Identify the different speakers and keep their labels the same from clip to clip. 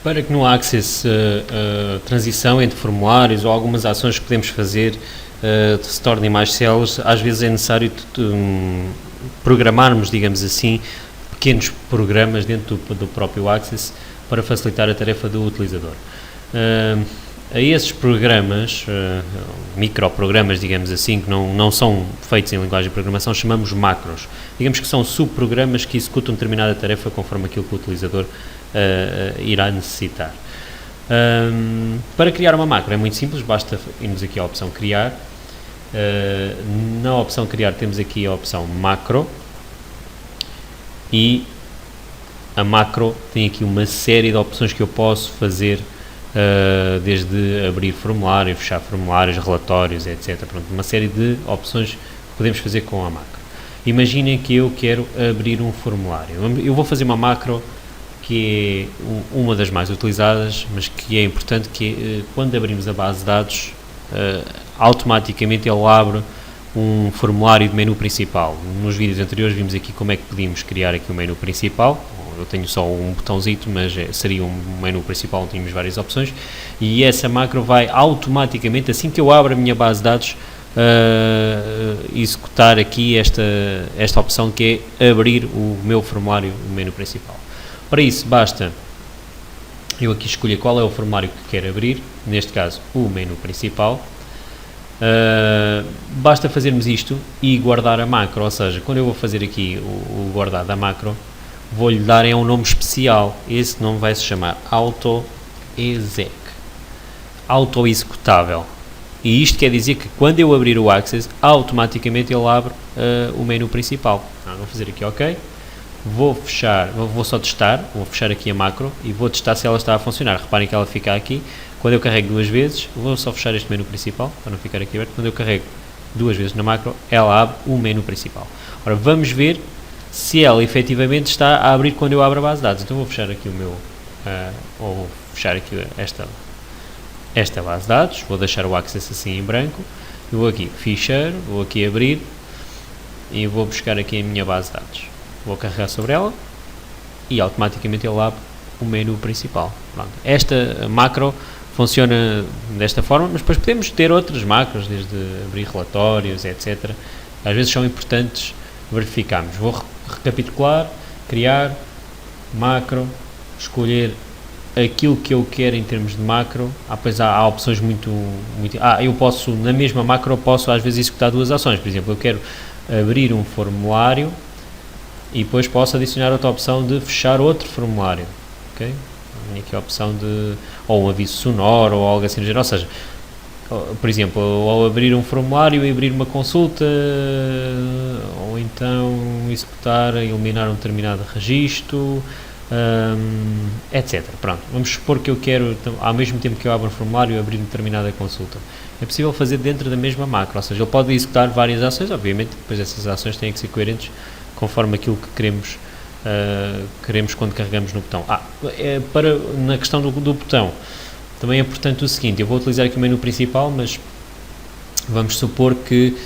Speaker 1: Para que no Access a transição entre formulários ou algumas ações que podemos fazer se tornem mais céleres, às vezes é necessário programarmos, digamos assim, pequenos programas dentro do próprio Access para facilitar a tarefa do utilizador. A esses programas, microprogramas, digamos assim, que não são feitos em linguagem de programação, chamamos macros. Digamos que são subprogramas que executam determinada tarefa conforme aquilo que o utilizador irá necessitar. Para criar uma macro é muito simples, basta irmos aqui à opção criar. Na opção criar temos aqui a opção macro e a macro tem aqui uma série de opções que eu posso fazer, desde abrir formulário, fechar formulários, relatórios, etc. Pronto, uma série de opções que podemos fazer com a macro. Imaginem que eu quero abrir um formulário. Eu vou fazer uma macro que é uma das mais utilizadas, mas que é importante, que é, quando abrimos a base de dados, automaticamente ele abre um formulário de menu principal. Nos vídeos anteriores vimos aqui como é que podíamos criar aqui o menu principal. Eu tenho só um botãozito, mas seria um menu principal onde tínhamos várias opções, e essa macro vai automaticamente, assim que eu abro a minha base de dados, executar aqui esta opção, que é abrir o meu formulário no menu principal. Para isso basta eu aqui escolher qual é o formulário que quero abrir, neste caso o menu principal. Basta fazermos isto e guardar a macro, ou seja, quando eu vou fazer aqui o guardar da macro, vou-lhe dar um nome especial. Esse nome vai se chamar AutoExec, auto-executável. E isto quer dizer que quando eu abrir o Access, automaticamente ele abre o menu principal. Vou fazer aqui OK. Vou fechar, vou só testar, vou fechar aqui a macro e vou testar se ela está a funcionar. Reparem que ela fica aqui. Quando eu carrego duas vezes, vou só fechar este menu principal, para não ficar aqui aberto. Quando eu carrego duas vezes na macro, ela abre o menu principal. Ora, vamos ver se ela efetivamente está a abrir quando eu abro a base de dados. Então vou fechar aqui o meu, ou vou fechar aqui esta base de dados, vou deixar o Access assim em branco, eu vou aqui, ficheiro, vou aqui abrir, e vou buscar aqui a minha base de dados. Vou carregar sobre ela, e automaticamente ele abre o menu principal. Pronto. Esta macro funciona desta forma, mas depois podemos ter outras macros, desde abrir relatórios, etc. Às vezes são importantes verificarmos. Vou recapitular, criar, macro, escolher aquilo que eu quero em termos de macro. Pois há opções muito... eu posso, na mesma macro, posso às vezes executar duas ações. Por exemplo, eu quero abrir um formulário e depois posso adicionar outra opção de fechar outro formulário. Ok? Tenho aqui a opção de... ou um aviso sonoro ou algo assim no geral. Ou seja, por exemplo, ao abrir um formulário e abrir uma consulta, ou então executar, eliminar um determinado registro, etc. Pronto, vamos supor que eu quero, ao mesmo tempo que eu abro um formulário, abrir uma determinada consulta. É possível fazer dentro da mesma macro, ou seja, ele pode executar várias ações, obviamente, depois essas ações têm que ser coerentes conforme aquilo que queremos quando carregamos no botão. Na questão do botão, também é importante o seguinte: eu vou utilizar aqui o menu principal, mas vamos supor que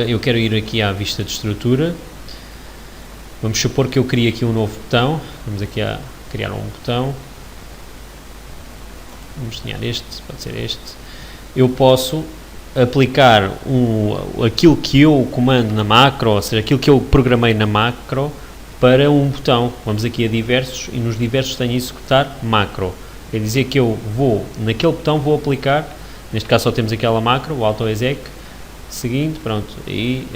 Speaker 1: eu quero ir aqui à vista de estrutura. Vamos supor que eu crio aqui um novo botão. Vamos aqui a criar um botão. Vamos desenhar este, pode ser este. Eu posso aplicar aquilo que eu comando na macro, ou seja, aquilo que eu programei na macro, para um botão. Vamos aqui a diversos, e nos diversos tenho executar macro. Quer dizer que eu vou, naquele botão, vou aplicar, neste caso só temos aquela macro, o AutoExec, seguinte, pronto, e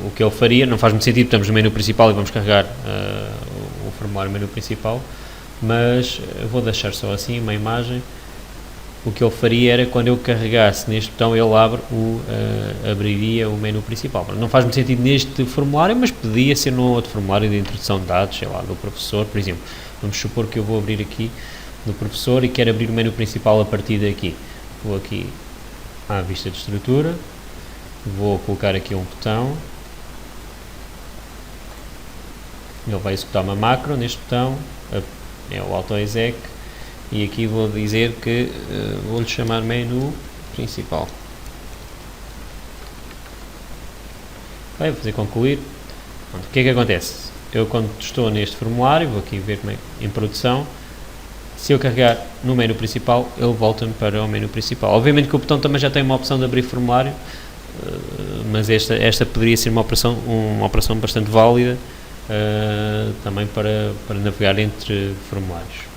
Speaker 1: o que ele faria, não faz muito sentido, estamos no menu principal e vamos carregar o formulário no menu principal, mas vou deixar só assim uma imagem. O que ele faria era, quando eu carregasse neste botão, ele abriria o menu principal. Não faz muito sentido neste formulário, mas podia ser num outro formulário de introdução de dados, sei lá, do professor, por exemplo. Vamos supor que eu vou abrir aqui no professor e quero abrir o menu principal a partir daqui. Vou aqui à vista de estrutura, vou colocar aqui um botão, ele vai executar uma macro neste botão, é o AutoExec, e aqui vou dizer que vou-lhe chamar menu principal. Vou fazer concluir. Pronto, o que é que acontece? Eu, quando estou neste formulário, vou aqui ver como é, em produção, Se eu carregar no menu principal, ele volta-me para o menu principal. Obviamente que o botão também já tem uma opção de abrir formulário, mas esta poderia ser uma operação bastante válida também para navegar entre formulários.